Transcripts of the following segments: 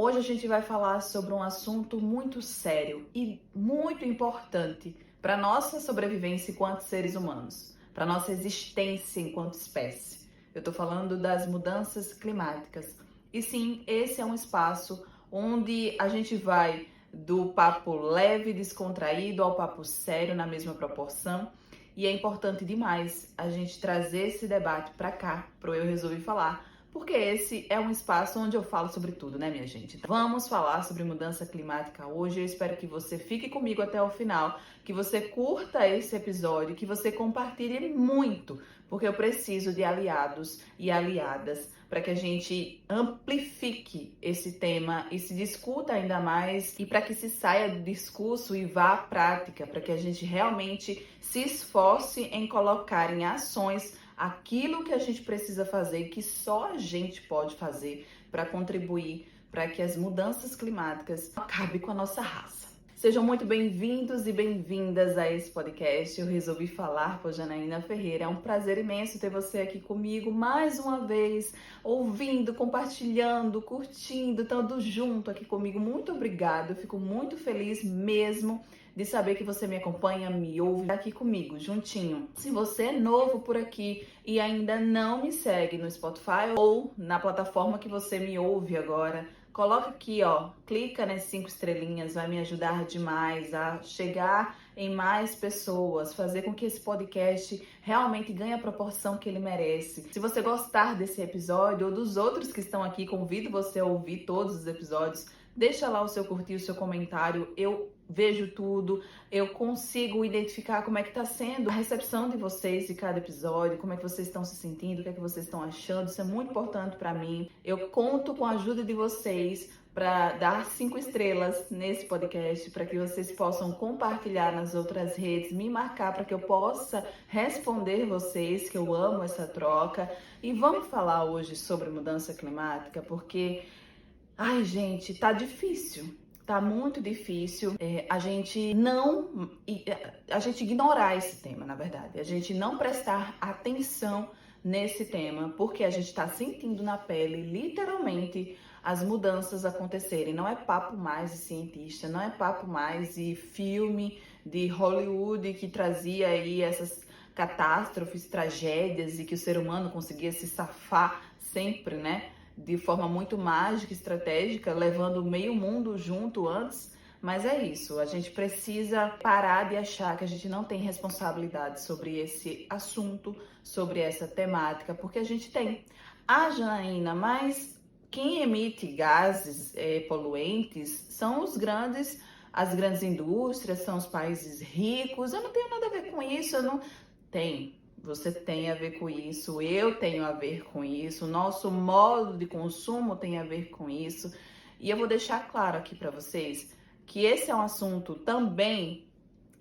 Hoje a gente vai falar sobre um assunto muito sério e muito importante para nossa sobrevivência enquanto seres humanos, para nossa existência enquanto espécie. Eu estou falando das mudanças climáticas. E sim, esse é um espaço onde a gente vai do papo leve, descontraído ao papo sério na mesma proporção. E é importante demais a gente trazer esse debate para cá, pro Eu Resolvi Falar, porque esse é um espaço onde eu falo sobre tudo, né, minha gente? Então, vamos falar sobre mudança climática hoje. Eu espero que você fique comigo até o final, que você curta esse episódio, que você compartilhe muito, porque eu preciso de aliados e aliadas para que a gente amplifique esse tema e se discuta ainda mais e para que se saia do discurso e vá à prática, para que a gente realmente se esforce em colocar em ações aquilo que a gente precisa fazer, que só a gente pode fazer para contribuir para que as mudanças climáticas acabem com a nossa raça. Sejam muito bem-vindos e bem-vindas a esse podcast. Eu resolvi falar com a Janaína Ferreira. É um prazer imenso ter você aqui comigo mais uma vez, ouvindo, compartilhando, curtindo, estando junto aqui comigo. Muito obrigada, eu fico muito feliz mesmo de saber que você me acompanha, me ouve aqui comigo, juntinho. Se você é novo por aqui e ainda não me segue no Spotify ou na plataforma que você me ouve agora, coloca aqui, ó, clica nas 5 estrelinhas, vai me ajudar demais a chegar em mais pessoas, fazer com que esse podcast realmente ganhe a proporção que ele merece. Se você gostar desse episódio ou dos outros que estão aqui, convido você a ouvir todos os episódios. Deixa lá o seu curtir, o seu comentário, eu vejo tudo, eu consigo identificar como é que tá sendo a recepção de vocês de cada episódio, como é que vocês estão se sentindo, o que é que vocês estão achando, isso é muito importante para mim. Eu conto com a ajuda de vocês para dar 5 estrelas nesse podcast, para que vocês possam compartilhar nas outras redes, me marcar para que eu possa responder vocês, que eu amo essa troca. E vamos falar hoje sobre mudança climática, porque ai, gente, tá difícil. Tá muito difícil a gente ignorar esse tema, na verdade. A gente não prestar atenção nesse tema, porque a gente está sentindo na pele, literalmente, as mudanças acontecerem. Não é papo mais de cientista, não é papo mais de filme de Hollywood que trazia aí essas catástrofes, tragédias e que o ser humano conseguia se safar sempre, né? De forma muito mágica, estratégica, levando meio mundo junto antes. Mas é isso, a gente precisa parar de achar que a gente não tem responsabilidade sobre esse assunto, sobre essa temática, porque a gente tem. Ah, Janaína, mas quem emite gases poluentes são as grandes indústrias, são os países ricos. Eu não tenho nada a ver com isso, eu não tenho. Você tem a ver com isso, eu tenho a ver com isso, o nosso modo de consumo tem a ver com isso. E eu vou deixar claro aqui para vocês que esse é um assunto também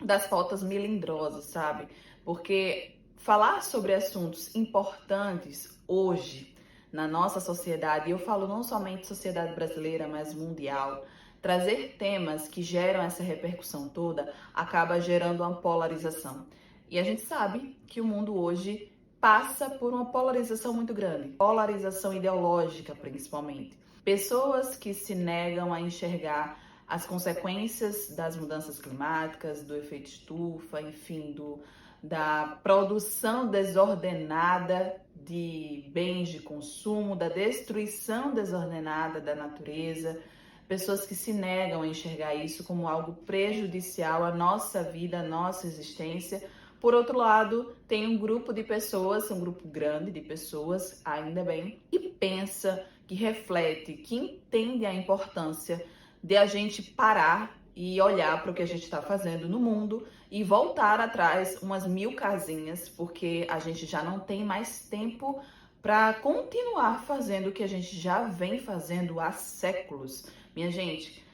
das pautas melindrosas, sabe? Porque falar sobre assuntos importantes hoje na nossa sociedade, e eu falo não somente sociedade brasileira, mas mundial, trazer temas que geram essa repercussão toda acaba gerando uma polarização. E a gente sabe que o mundo hoje passa por uma polarização muito grande, polarização ideológica principalmente. Pessoas que se negam a enxergar as consequências das mudanças climáticas, do efeito estufa, enfim, da produção desordenada de bens de consumo, da destruição desordenada da natureza. Pessoas que se negam a enxergar isso como algo prejudicial à nossa vida, à nossa existência. Por outro lado, tem um grupo de pessoas, um grupo grande de pessoas, ainda bem, que pensa, que reflete, que entende a importância de a gente parar e olhar para o que a gente está fazendo no mundo e voltar atrás umas 1000 casinhas, porque a gente já não tem mais tempo para continuar fazendo o que a gente já vem fazendo há séculos. Minha gente,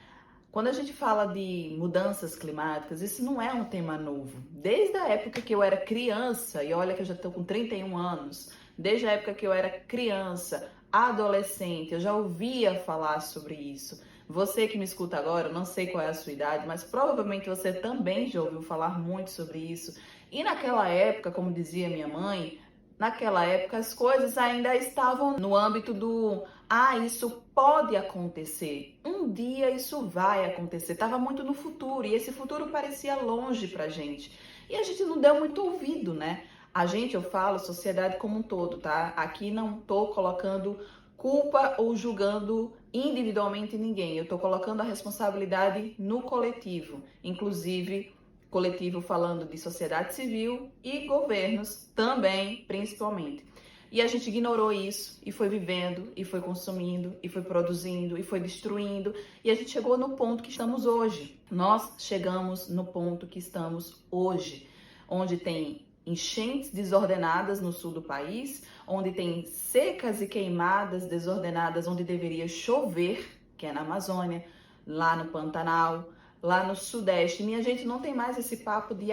quando a gente fala de mudanças climáticas, isso não é um tema novo. Desde a época que eu era criança, e olha que eu já estou com 31 anos, desde a época que eu era criança, adolescente, eu já ouvia falar sobre isso. Você que me escuta agora, eu não sei qual é a sua idade, mas provavelmente você também já ouviu falar muito sobre isso. E naquela época, como dizia minha mãe, naquela época as coisas ainda estavam no âmbito do Ah, isso pode acontecer. Um dia isso vai acontecer. Estava muito no futuro e esse futuro parecia longe pra gente. E a gente não deu muito ouvido, né? A gente, eu falo, sociedade como um todo, tá? Aqui não tô colocando culpa ou julgando individualmente ninguém. Eu tô colocando a responsabilidade no coletivo, inclusive coletivo falando de sociedade civil e governos também, principalmente. E a gente ignorou isso e foi vivendo, e foi consumindo, e foi produzindo, e foi destruindo. E a gente chegou no ponto que estamos hoje. Nós chegamos no ponto que estamos hoje, onde tem enchentes desordenadas no sul do país, onde tem secas e queimadas desordenadas, onde deveria chover, que é na Amazônia, lá no Pantanal, lá no Sudeste. Minha gente, não tem mais esse papo de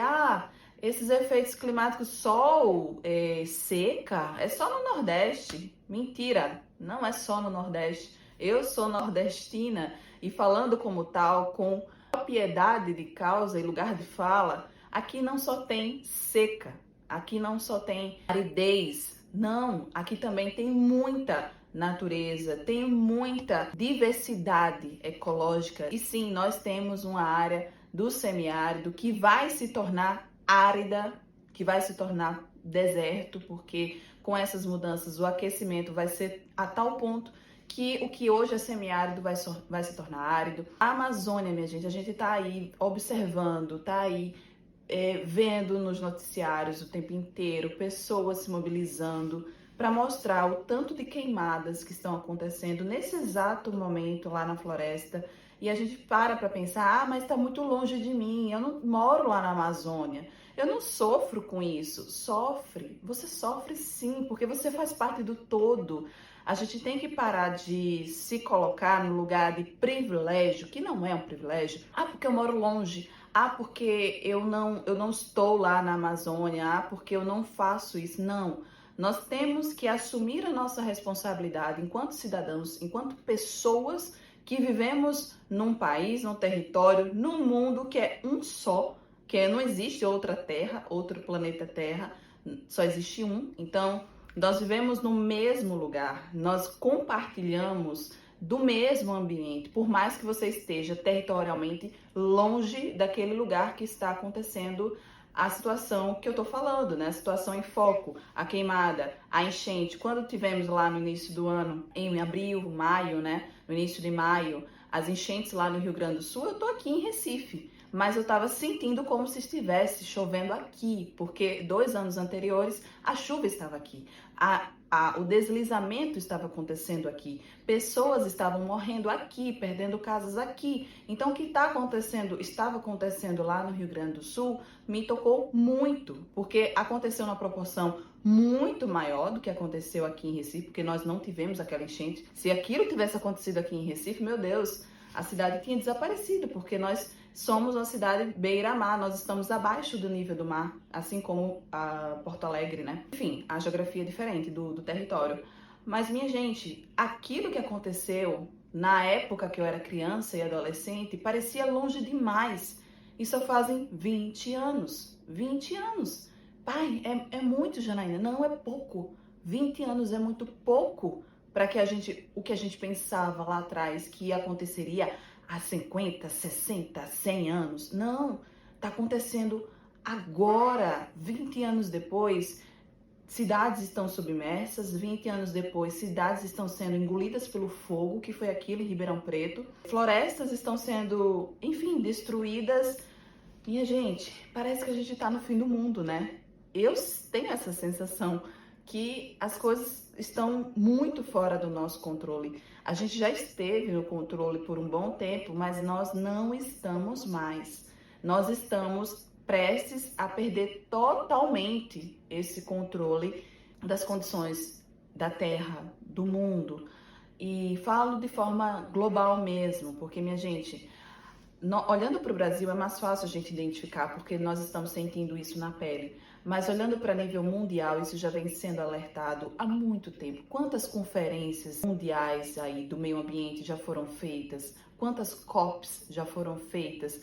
esses efeitos climáticos, sol, seca, é só no Nordeste. Mentira, não é só no Nordeste. Eu sou nordestina e falando como tal, com propriedade de causa e lugar de fala, aqui não só tem seca, aqui não só tem aridez, não, aqui também tem muita natureza, tem muita diversidade ecológica. E sim, nós temos uma área do semiárido que vai se tornar árida, que vai se tornar deserto, porque com essas mudanças o aquecimento vai ser a tal ponto que o que hoje é semiárido vai se tornar árido. A Amazônia, minha gente, a gente tá aí observando, tá aí vendo nos noticiários o tempo inteiro pessoas se mobilizando para mostrar o tanto de queimadas que estão acontecendo nesse exato momento lá na floresta. E a gente para pensar, mas está muito longe de mim, eu não moro lá na Amazônia, eu não sofro com isso. Sofre, você sofre sim, porque você faz parte do todo. A gente tem que parar de se colocar no lugar de privilégio, que não é um privilégio. Ah, porque eu moro longe. Ah, porque eu não estou lá na Amazônia. Ah, porque eu não faço isso. Não. Nós temos que assumir a nossa responsabilidade enquanto cidadãos, enquanto pessoas que vivemos num país, num território, num mundo que é um só, que não existe outra Terra, outro planeta Terra, só existe um. Então, nós vivemos no mesmo lugar, nós compartilhamos do mesmo ambiente, por mais que você esteja territorialmente longe daquele lugar que está acontecendo a situação que eu tô falando, né? A situação em foco, a queimada, a enchente. Quando tivemos lá no início do ano, em abril, maio, né? No início de maio, as enchentes lá no Rio Grande do Sul, eu tô aqui em Recife, mas eu tava sentindo como se estivesse chovendo aqui, porque 2 anos anteriores a chuva estava aqui. O deslizamento estava acontecendo aqui, pessoas estavam morrendo aqui, perdendo casas aqui. Então, o que estava acontecendo lá no Rio Grande do Sul, me tocou muito, porque aconteceu numa proporção muito maior do que aconteceu aqui em Recife, porque nós não tivemos aquela enchente. Se aquilo tivesse acontecido aqui em Recife, meu Deus, a cidade tinha desaparecido, porque nós somos uma cidade beira-mar, nós estamos abaixo do nível do mar, assim como a Porto Alegre, né? Enfim, a geografia é diferente do território. Mas, minha gente, aquilo que aconteceu na época que eu era criança e adolescente parecia longe demais. E só fazem 20 anos. 20 anos. Pai, é muito, Janaína. Não é pouco. 20 anos é muito pouco para o que a gente pensava lá atrás que aconteceria há 50, 60, 100 anos. Não, está acontecendo agora, 20 anos depois. Cidades estão submersas, 20 anos depois, cidades estão sendo engolidas pelo fogo, que foi aquilo em Ribeirão Preto. Florestas estão sendo, enfim, destruídas. Minha gente, parece que a gente está no fim do mundo, né? Eu tenho essa sensação que as coisas estão muito fora do nosso controle. A gente já esteve no controle por um bom tempo, mas nós não estamos mais. Nós estamos prestes a perder totalmente esse controle das condições da Terra, do mundo. E falo de forma global mesmo, porque, minha gente, olhando para o Brasil é mais fácil a gente identificar, porque nós estamos sentindo isso na pele. Mas olhando para nível mundial, isso já vem sendo alertado há muito tempo. Quantas conferências mundiais aí do meio ambiente já foram feitas? Quantas COPs já foram feitas?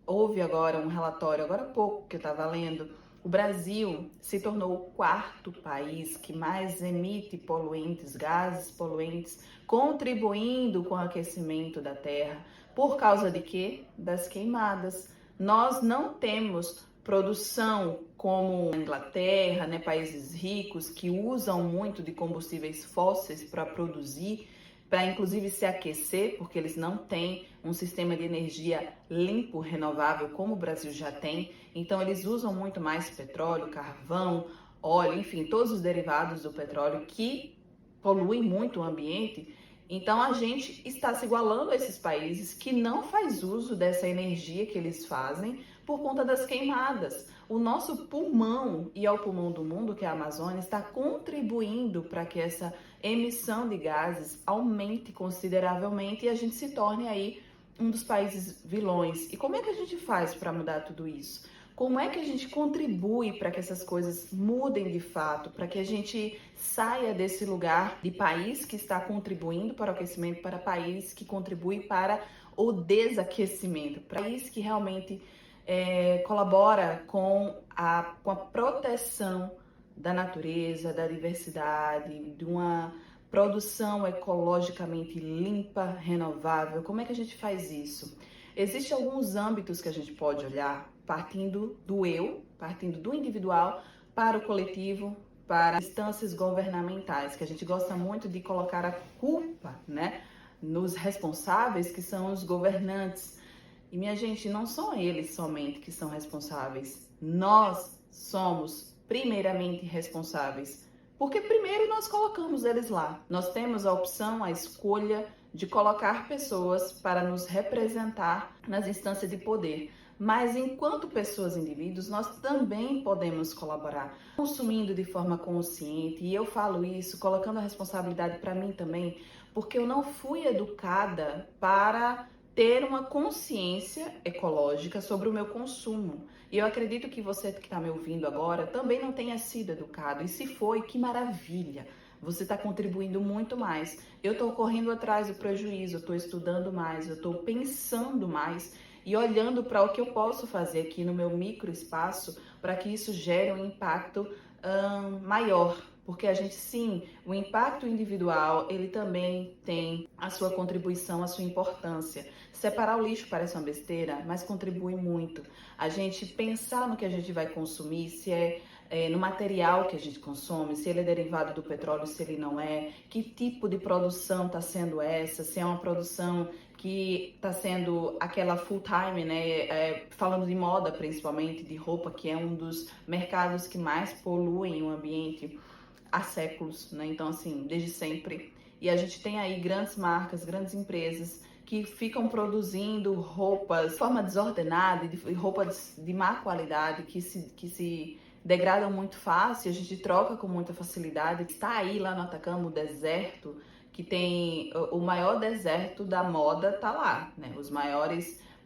Houve agora um relatório, agora há pouco que eu estava lendo, O Brasil se tornou o quarto país que mais emite poluentes, gases poluentes, contribuindo com o aquecimento da Terra. Por causa de quê? Das queimadas. Nós não temos produção como a Inglaterra, né, países ricos que usam muito de combustíveis fósseis para produzir, para inclusive se aquecer, porque eles não têm um sistema de energia limpo, renovável, como o Brasil já tem. Então eles usam muito mais petróleo, carvão, óleo, enfim, todos os derivados do petróleo que poluem muito o ambiente. Então a gente está se igualando a esses países que não faz uso dessa energia que eles fazem por conta das queimadas. O nosso pulmão, e é o pulmão do mundo, que é a Amazônia, está contribuindo para que essa emissão de gases aumente consideravelmente e a gente se torne aí um dos países vilões. E como é que a gente faz para mudar tudo isso? Como é que a gente contribui para que essas coisas mudem de fato, para que a gente saia desse lugar de país que está contribuindo para o aquecimento para país que contribui para o desaquecimento, país que realmente colabora com a proteção da natureza, da diversidade, de uma produção ecologicamente limpa, renovável. Como é que a gente faz isso? Existem alguns âmbitos que a gente pode olhar, partindo do eu, partindo do individual, para o coletivo, para instâncias governamentais, que a gente gosta muito de colocar a culpa, né, nos responsáveis, que são os governantes. E, minha gente, não são eles somente que são responsáveis. Nós somos primeiramente responsáveis, porque primeiro nós colocamos eles lá. Nós temos a opção, a escolha de colocar pessoas para nos representar nas instâncias de poder. Mas enquanto pessoas, indivíduos, nós também podemos colaborar, consumindo de forma consciente. E eu falo isso colocando a responsabilidade para mim também, porque eu não fui educada para ter uma consciência ecológica sobre o meu consumo. E eu acredito que você que está me ouvindo agora também não tenha sido educado. E se foi, que maravilha! Você está contribuindo muito mais. Eu estou correndo atrás do prejuízo, eu estou estudando mais, eu estou pensando mais e olhando para o que eu posso fazer aqui no meu microespaço para que isso gere um impacto maior. Porque a gente, sim, o impacto individual, ele também tem a sua contribuição, a sua importância. Separar o lixo parece uma besteira, mas contribui muito. A gente pensar no que a gente vai consumir, se no material que a gente consome, se ele é derivado do petróleo, se ele não é, que tipo de produção está sendo essa, se é uma produção que está sendo aquela full time, né? Falando de moda principalmente, de roupa, que é um dos mercados que mais poluem o ambiente há séculos, né? Então, assim, desde sempre. E a gente tem aí grandes marcas, grandes empresas que ficam produzindo roupas de forma desordenada, roupas de má qualidade, que se degradam muito fácil, a gente troca com muita facilidade. Está aí lá no Atacama o deserto, que tem o maior deserto da moda, tá lá, né?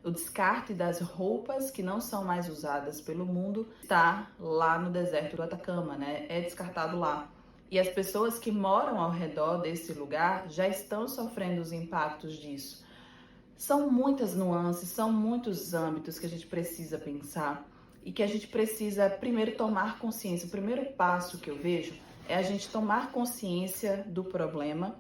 O descarte das roupas que não são mais usadas pelo mundo está lá no deserto do Atacama, né? É descartado lá. E as pessoas que moram ao redor desse lugar já estão sofrendo os impactos disso. São muitas nuances, são muitos âmbitos que a gente precisa pensar e que a gente precisa primeiro tomar consciência. O primeiro passo que eu vejo é a gente tomar consciência do problema,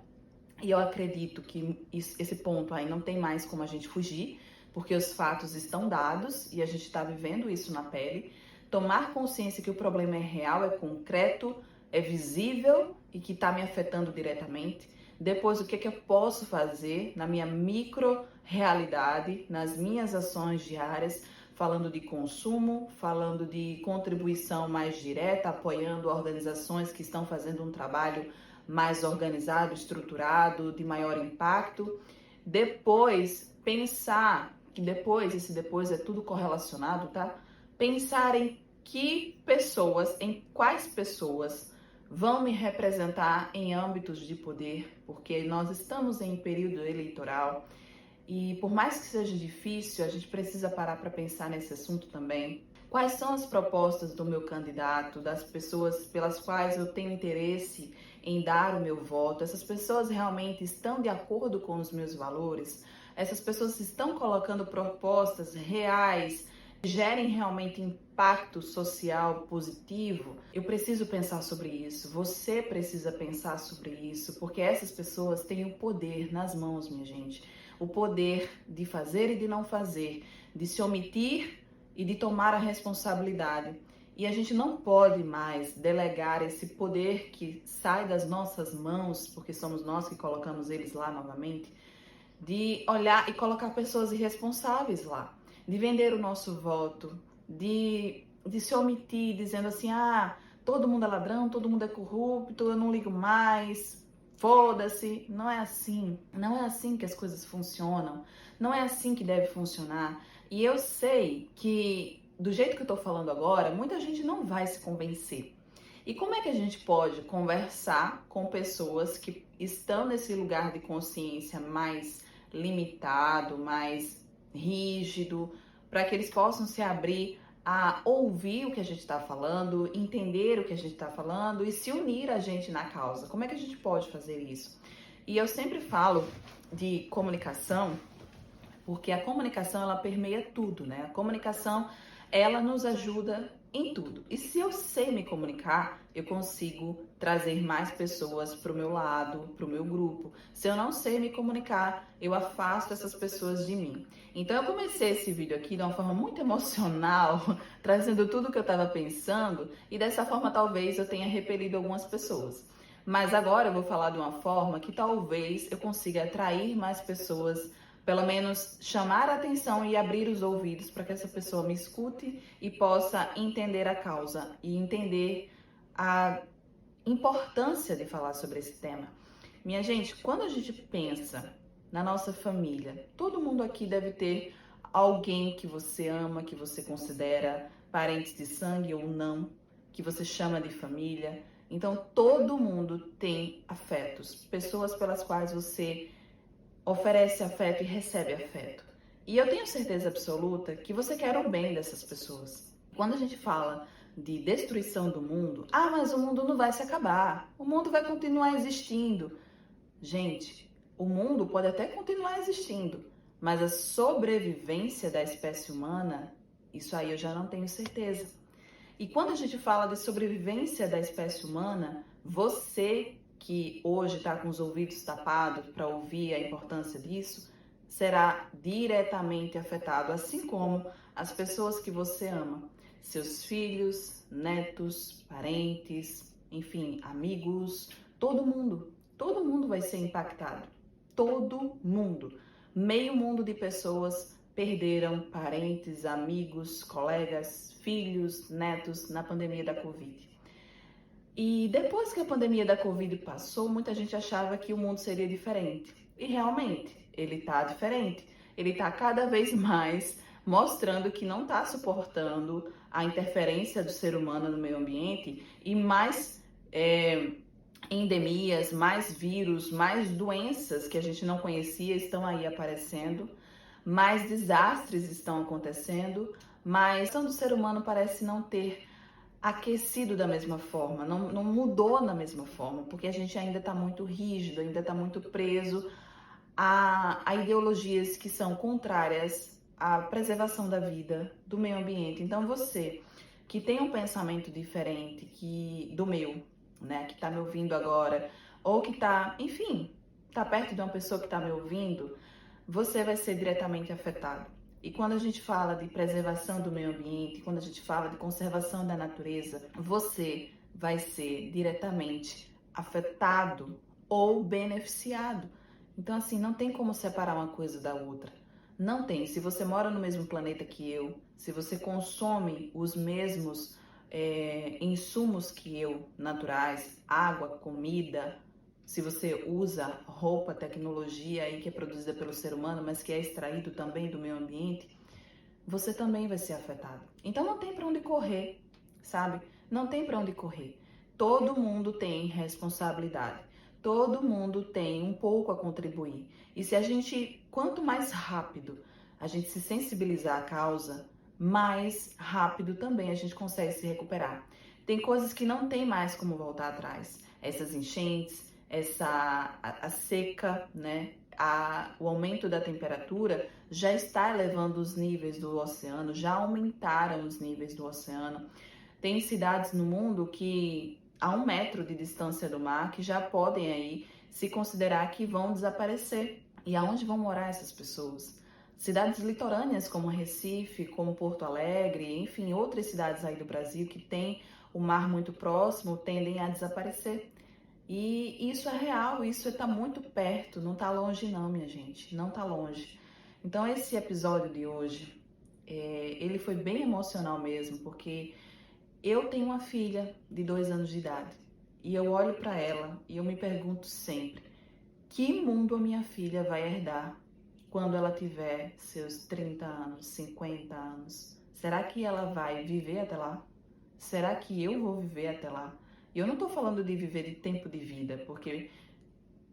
e eu acredito que esse ponto aí não tem mais como a gente fugir, porque os fatos estão dados e a gente está vivendo isso na pele. Tomar consciência que o problema é real, é concreto, é visível e que está me afetando diretamente. Depois, o que eu posso fazer na minha micro realidade, nas minhas ações diárias, falando de consumo, falando de contribuição mais direta, apoiando organizações que estão fazendo um trabalho mais organizado, estruturado, de maior impacto. Depois, pensar, que esse depois é tudo correlacionado, tá? Pensar em quais pessoas vão me representar em âmbitos de poder, porque nós estamos em período eleitoral e por mais que seja difícil, a gente precisa parar para pensar nesse assunto também. Quais são as propostas do meu candidato, das pessoas pelas quais eu tenho interesse em dar o meu voto? Essas pessoas realmente estão de acordo com os meus valores? Essas pessoas estão colocando propostas reais gerem realmente impacto social positivo, eu preciso pensar sobre isso, você precisa pensar sobre isso, porque essas pessoas têm o poder nas mãos, minha gente. O poder de fazer e de não fazer, de se omitir e de tomar a responsabilidade. E a gente não pode mais delegar esse poder que sai das nossas mãos, porque somos nós que colocamos eles lá novamente, de olhar e colocar pessoas irresponsáveis lá, de vender o nosso voto, de se omitir, dizendo assim, todo mundo é ladrão, todo mundo é corrupto, eu não ligo mais, foda-se. Não é assim, não é assim que as coisas funcionam, não é assim que deve funcionar. E eu sei que, do jeito que eu tô falando agora, muita gente não vai se convencer. E como é que a gente pode conversar com pessoas que estão nesse lugar de consciência mais limitado, mais rígido, para que eles possam se abrir a ouvir o que a gente está falando, entender o que a gente está falando e se unir a gente na causa? Como é que a gente pode fazer isso? E eu sempre falo de comunicação, porque a comunicação ela permeia tudo, né? A comunicação ela nos ajuda em tudo. E se eu sei me comunicar, eu consigo trazer mais pessoas para o meu lado, para o meu grupo. Se eu não sei me comunicar, eu afasto essas pessoas de mim. Então eu comecei esse vídeo aqui de uma forma muito emocional, trazendo tudo que eu estava pensando, e dessa forma talvez eu tenha repelido algumas pessoas. Mas agora eu vou falar de uma forma que talvez eu consiga atrair mais pessoas, pelo menos chamar a atenção e abrir os ouvidos para que essa pessoa me escute e possa entender a causa e entender a importância de falar sobre esse tema. Minha gente, quando a gente pensa na nossa família, todo mundo aqui deve ter alguém que você ama, que você considera parente de sangue ou não, que você chama de família. Então, todo mundo tem afetos, pessoas pelas quais você oferece afeto e recebe afeto. E eu tenho certeza absoluta que você quer o bem dessas pessoas. Quando a gente fala de destruição do mundo, mas o mundo não vai se acabar, o mundo vai continuar existindo. Gente, o mundo pode até continuar existindo, mas a sobrevivência da espécie humana, isso aí eu já não tenho certeza. E quando a gente fala de sobrevivência da espécie humana, você que hoje está com os ouvidos tapados para ouvir a importância disso, será diretamente afetado, assim como as pessoas que você ama, seus filhos, netos, parentes, enfim, amigos, todo mundo vai ser impactado, todo mundo. Meio mundo de pessoas perderam parentes, amigos, colegas, filhos, netos na pandemia da Covid. E depois que a pandemia da Covid passou, muita gente achava que o mundo seria diferente. E realmente, ele está diferente. Ele está cada vez mais mostrando que não está suportando a interferência do ser humano no meio ambiente e mais endemias, mais vírus, mais doenças que a gente não conhecia estão aí aparecendo, mais desastres estão acontecendo, mas a questão do ser humano parece não ter aquecido da mesma forma, não mudou da mesma forma, porque a gente ainda está muito rígido, ainda está muito preso a ideologias que são contrárias à preservação da vida, do meio ambiente. Então você que tem um pensamento diferente do meu, né, que está me ouvindo agora, ou que está, enfim, está perto de uma pessoa que está me ouvindo, você vai ser diretamente afetado. E quando a gente fala de preservação do meio ambiente, quando a gente fala de conservação da natureza, você vai ser diretamente afetado ou beneficiado. Então, assim, não tem como separar uma coisa da outra. Não tem. Se você mora no mesmo planeta que eu, se você consome os mesmos insumos que eu, naturais, água, comida, se você usa roupa, tecnologia aí que é produzida pelo ser humano, mas que é extraído também do meio ambiente, você também vai ser afetado. Então não tem para onde correr, sabe? Não tem para onde correr. Todo mundo tem responsabilidade. Todo mundo tem um pouco a contribuir. E se a gente, quanto mais rápido a gente se sensibilizar à causa, mais rápido também a gente consegue se recuperar. Tem coisas que não tem mais como voltar atrás. Essas enchentes, a seca, né? o aumento da temperatura já está elevando os níveis do oceano, já aumentaram os níveis do oceano. Tem cidades no mundo que a 1 metro de distância do mar que já podem aí se considerar que vão desaparecer. E aonde vão morar essas pessoas? Cidades litorâneas como Recife, como Porto Alegre, enfim, outras cidades aí do Brasil que têm o mar muito próximo tendem a desaparecer. E isso é real, isso está muito perto, não está longe não, minha gente, não está longe. Então esse episódio de hoje, ele foi bem emocional mesmo, porque eu tenho uma filha de 2 anos de idade e eu olho para ela e eu me pergunto sempre, que mundo a minha filha vai herdar quando ela tiver seus 30 anos, 50 anos? Será que ela vai viver até lá? Será que eu vou viver até lá? E eu não estou falando de viver de tempo de vida, porque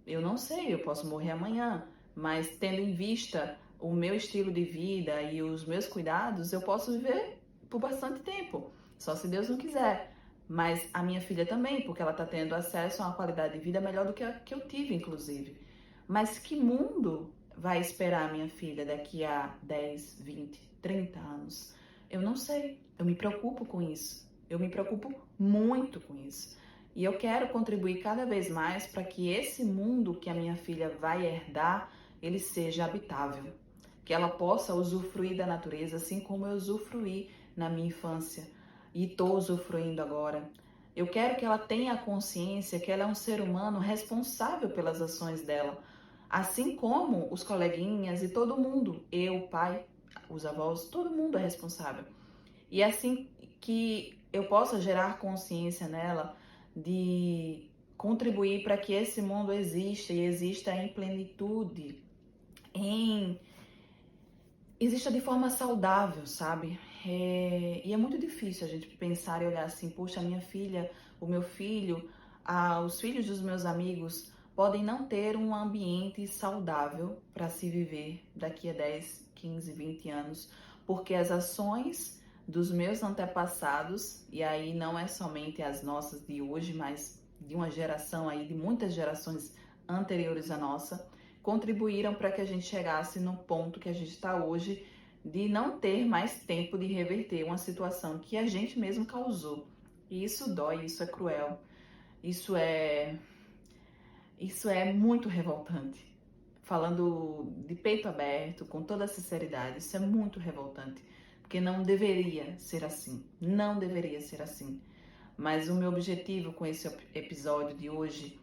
eu não sei, eu posso morrer amanhã, mas tendo em vista o meu estilo de vida e os meus cuidados, eu posso viver por bastante tempo, só se Deus não quiser. Mas a minha filha também, porque ela está tendo acesso a uma qualidade de vida melhor do que a que eu tive, inclusive. Mas que mundo vai esperar a minha filha daqui a 10, 20, 30 anos? Eu não sei, eu me preocupo com isso. Eu me preocupo muito com isso. E eu quero contribuir cada vez mais para que esse mundo que a minha filha vai herdar, ele seja habitável. Que ela possa usufruir da natureza assim como eu usufruí na minha infância. E estou usufruindo agora. Eu quero que ela tenha a consciência que ela é um ser humano responsável pelas ações dela. Assim como os coleguinhas e todo mundo, eu, o pai, os avós, todo mundo é responsável. E assim que eu possa gerar consciência nela de contribuir para que esse mundo exista e exista em plenitude, exista de forma saudável, sabe? E é muito difícil a gente pensar e olhar assim, poxa, a minha filha, o meu filho, os filhos dos meus amigos podem não ter um ambiente saudável para se viver daqui a 10, 15, 20 anos, porque as ações dos meus antepassados, e aí não é somente as nossas de hoje, mas de uma geração aí, de muitas gerações anteriores à nossa, contribuíram para que a gente chegasse no ponto que a gente está hoje, de não ter mais tempo de reverter uma situação que a gente mesmo causou. E isso dói, isso é cruel, isso é muito revoltante. Falando de peito aberto, com toda a sinceridade, isso é muito revoltante, porque não deveria ser assim, não deveria ser assim. Mas o meu objetivo com esse episódio de hoje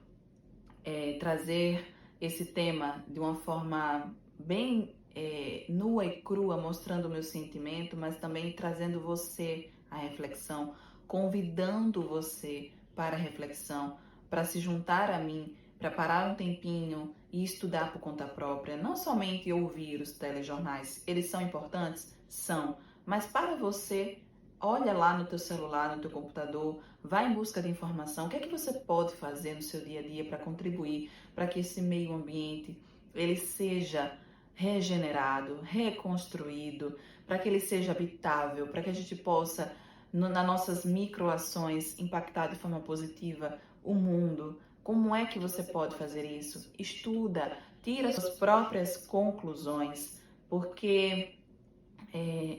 é trazer esse tema de uma forma bem nua e crua, mostrando o meu sentimento, mas também trazendo você à reflexão, convidando você para a reflexão, para se juntar a mim, para parar um tempinho e estudar por conta própria, não somente ouvir os telejornais. Eles são importantes? São. Mas para você, olha lá no teu celular, no teu computador, vai em busca de informação. O que é que você pode fazer no seu dia a dia para contribuir para que esse meio ambiente ele seja regenerado, reconstruído, para que ele seja habitável, para que a gente possa, nas nossas microações, impactar de forma positiva o mundo. Como é que você pode fazer isso? Estuda, tira suas próprias conclusões, porque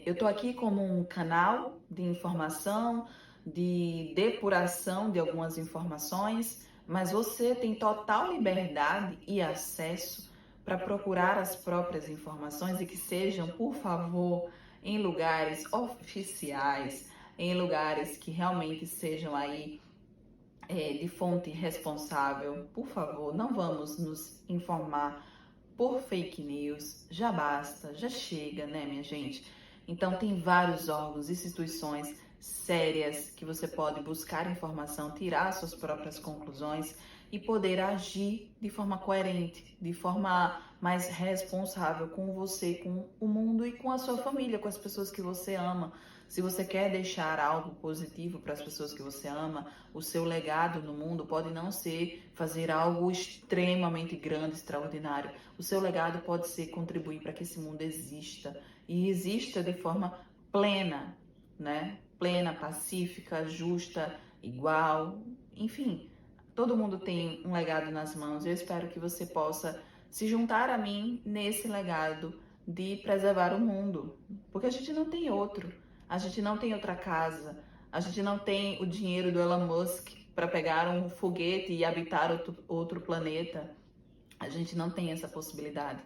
eu estou aqui como um canal de informação, de depuração de algumas informações, mas você tem total liberdade e acesso para procurar as próprias informações e que sejam, por favor, em lugares oficiais, em lugares que realmente sejam aí de fonte responsável. Por favor, não vamos nos informar por fake news, já basta, já chega, né, minha gente? Então tem vários órgãos, instituições sérias que você pode buscar informação, tirar suas próprias conclusões e poder agir de forma coerente, de forma mais responsável com você, com o mundo e com a sua família, com as pessoas que você ama. Se você quer deixar algo positivo para as pessoas que você ama, o seu legado no mundo pode não ser fazer algo extremamente grande, extraordinário. O seu legado pode ser contribuir para que esse mundo exista e exista de forma plena, né? Plena, pacífica, justa, igual, enfim. Todo mundo tem um legado nas mãos. Eu espero que você possa se juntar a mim nesse legado de preservar o mundo, porque a gente não tem outro, a gente não tem outra casa, a gente não tem o dinheiro do Elon Musk para pegar um foguete e habitar outro planeta, a gente não tem essa possibilidade.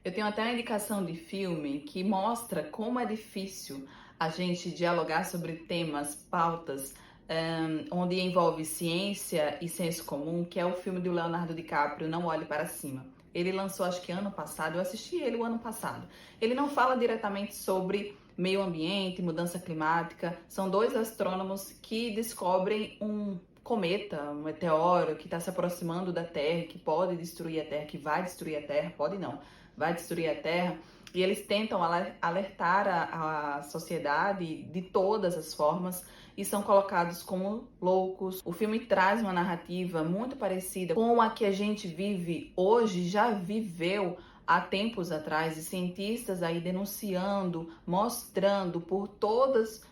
Eu tenho até uma indicação de filme que mostra como é difícil a gente dialogar sobre temas, pautas, onde envolve ciência e senso comum, que é o filme do Leonardo DiCaprio, Não Olhe Para Cima. Ele lançou, acho que ano passado, eu assisti ele o ano passado. Ele não fala diretamente sobre meio ambiente, mudança climática. São dois astrônomos que descobrem um cometa, um meteoro que está se aproximando da Terra, que pode destruir a Terra, que vai destruir a Terra, pode não, vai destruir a Terra. E eles tentam alertar a sociedade de todas as formas e são colocados como loucos. O filme traz uma narrativa muito parecida com a que a gente vive hoje, já viveu há tempos atrás, e cientistas aí denunciando, mostrando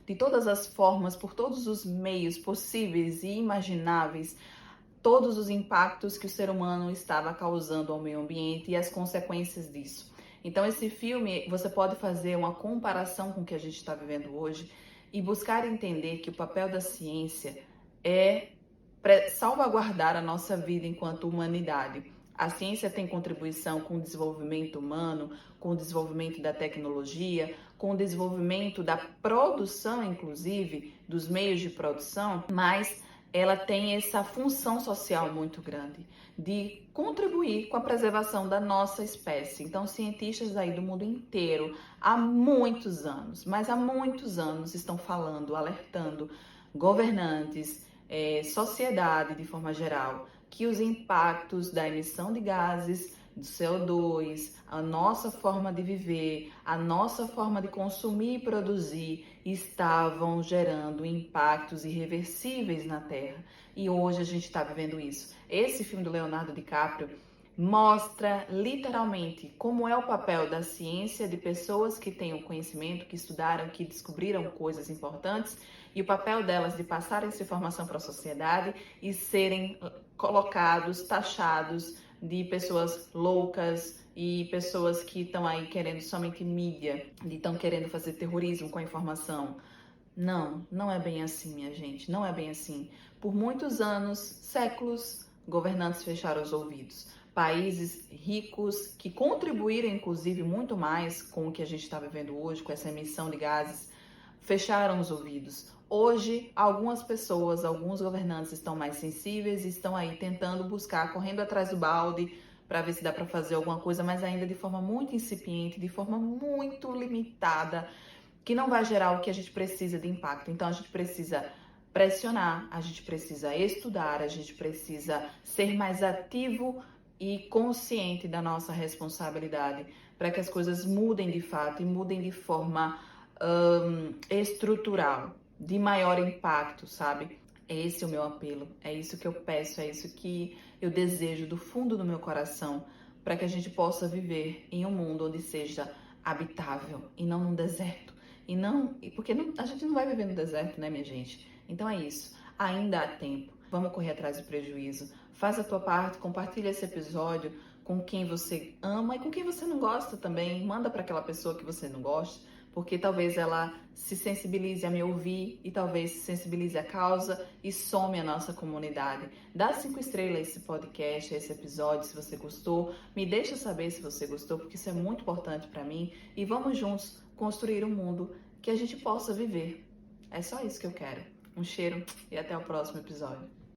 de todas as formas, por todos os meios possíveis e imagináveis, todos os impactos que o ser humano estava causando ao meio ambiente e as consequências disso. Então, esse filme, você pode fazer uma comparação com o que a gente está vivendo hoje e buscar entender que o papel da ciência é salvaguardar a nossa vida enquanto humanidade. A ciência tem contribuição com o desenvolvimento humano, com o desenvolvimento da tecnologia, com o desenvolvimento da produção, inclusive, dos meios de produção, mas ela tem essa função social muito grande de contribuir com a preservação da nossa espécie. Então, cientistas aí do mundo inteiro, há muitos anos, mas há muitos anos, estão falando, alertando governantes, sociedade de forma geral, que os impactos da emissão de gases, do CO2, a nossa forma de viver, a nossa forma de consumir e produzir estavam gerando impactos irreversíveis na Terra. E hoje a gente está vivendo isso. Esse filme do Leonardo DiCaprio mostra literalmente como é o papel da ciência, de pessoas que têm o conhecimento, que estudaram, que descobriram coisas importantes, e o papel delas de passarem essa informação para a sociedade e serem colocados, taxados de pessoas loucas e pessoas que estão aí querendo somente mídia, de estão querendo fazer terrorismo com a informação. Não, não é bem assim, minha gente, não é bem assim. Por muitos anos, séculos, governantes fecharam os ouvidos. Países ricos que contribuíram, inclusive, muito mais com o que a gente está vivendo hoje, com essa emissão de gases, fecharam os ouvidos. Hoje, algumas pessoas, alguns governantes estão mais sensíveis e estão aí tentando buscar, correndo atrás do balde para ver se dá para fazer alguma coisa, mas ainda de forma muito incipiente, de forma muito limitada, que não vai gerar o que a gente precisa de impacto. Então, a gente precisa pressionar, a gente precisa estudar, a gente precisa ser mais ativo e consciente da nossa responsabilidade para que as coisas mudem de fato e mudem de forma estrutural, de maior impacto, sabe? É esse o meu apelo, é isso que eu peço, é isso que eu desejo do fundo do meu coração, para que a gente possa viver em um mundo onde seja habitável e não num deserto. Porque a gente não vai viver no deserto, né, minha gente? Então é isso, ainda há tempo. Vamos correr atrás do prejuízo. Faz a tua parte, compartilha esse episódio com quem você ama e com quem você não gosta também. Manda para aquela pessoa que você não gosta, porque talvez ela se sensibilize a me ouvir e talvez se sensibilize a causa e some a nossa comunidade. Dá 5 estrelas a esse podcast, a esse episódio, se você gostou. Me deixa saber se você gostou, porque isso é muito importante para mim. E vamos juntos construir um mundo que a gente possa viver. É só isso que eu quero. Um cheiro e até o próximo episódio.